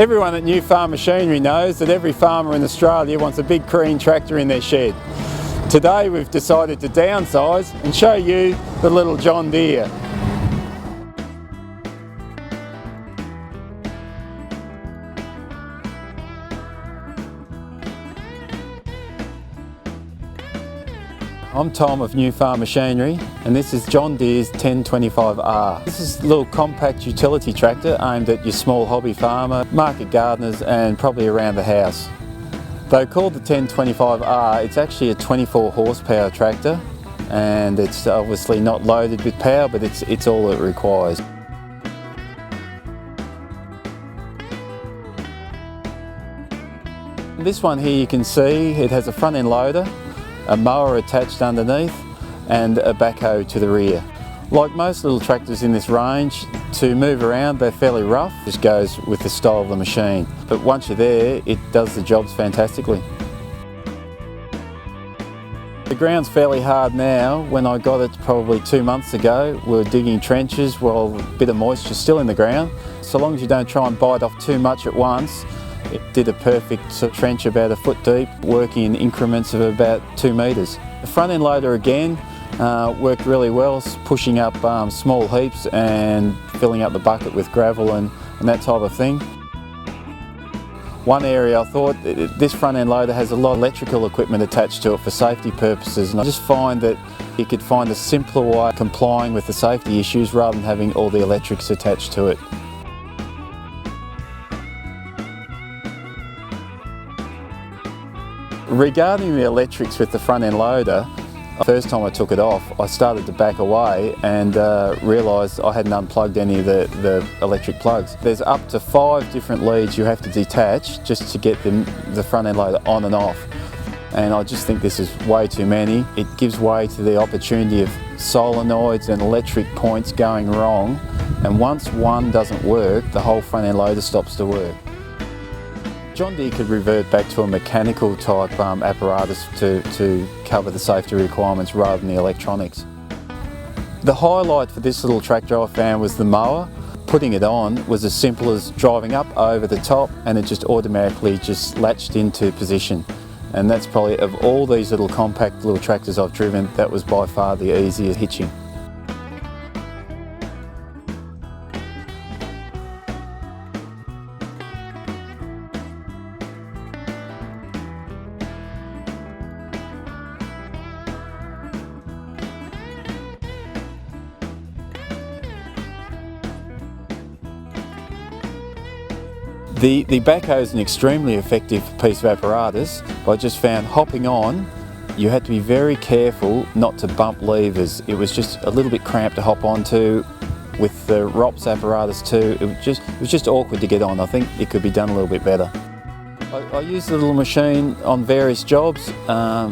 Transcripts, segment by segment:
Everyone at New Farm Machinery knows that every farmer in Australia wants a big green tractor in their shed. Today we've decided to downsize and show you the little John Deere. I'm Tom of New Farm Machinery, and this is John Deere's 1025R. This is a little compact utility tractor aimed at your small hobby farmer, market gardeners and probably around the house. Though called the 1025R, it's actually a 24 horsepower tractor, and it's obviously not loaded with power, but it's all it requires. This one here you can see it has a front end loader, a mower attached underneath and a backhoe to the rear. Like most little tractors in this range, to move around they're fairly rough. This goes with the style of the machine. But once you're there, it does the jobs fantastically. The ground's fairly hard now. When I got it probably 2 months ago, we were digging trenches while a bit of moisture's still in the ground. So long as you don't try and bite off too much at once, it did a perfect trench about 1 foot deep, working in increments of about 2 metres. The front end loader again worked really well, pushing up small heaps and filling up the bucket with gravel and that type of thing. One area I thought, this front end loader has a lot of electrical equipment attached to it for safety purposes, and I just find that you could find a simpler way of complying with the safety issues rather than having all the electrics attached to it. Regarding the electrics with the front end loader, the first time I took it off, I started to back away and realised I hadn't unplugged any of the electric plugs. There's up to 5 different leads you have to detach just to get the front end loader on and off. And I just think this is way too many. It gives way to the opportunity of solenoids and electric points going wrong, and once one doesn't work, the whole front end loader stops to work. John Deere could revert back to a mechanical type apparatus to cover the safety requirements rather than the electronics. The highlight for this little tractor I found was the mower. Putting it on was as simple as driving up over the top, and it just automatically just latched into position. And that's probably, of all these little compact little tractors I've driven, that was by far the easiest hitching. The backhoe is an extremely effective piece of apparatus. I just found hopping on, you had to be very careful not to bump levers. It was just a little bit cramped to hop onto. With the ROPS apparatus too, it was just awkward to get on. I think it could be done a little bit better. I used the little machine on various jobs.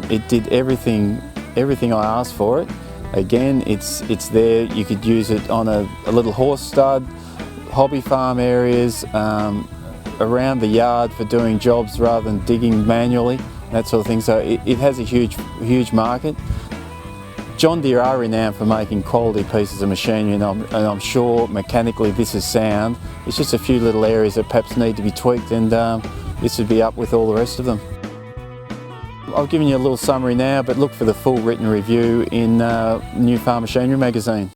It did everything I asked for it. Again, it's there. You could use it on a little horse stud, hobby farm areas, around the yard for doing jobs rather than digging manually, that sort of thing. So it has a huge market. John Deere are renowned for making quality pieces of machinery, and I'm sure mechanically this is sound. It's just a few little areas that perhaps need to be tweaked, and this would be up with all the rest of them. I've given you a little summary now, but look for the full written review in New Farm Machinery magazine.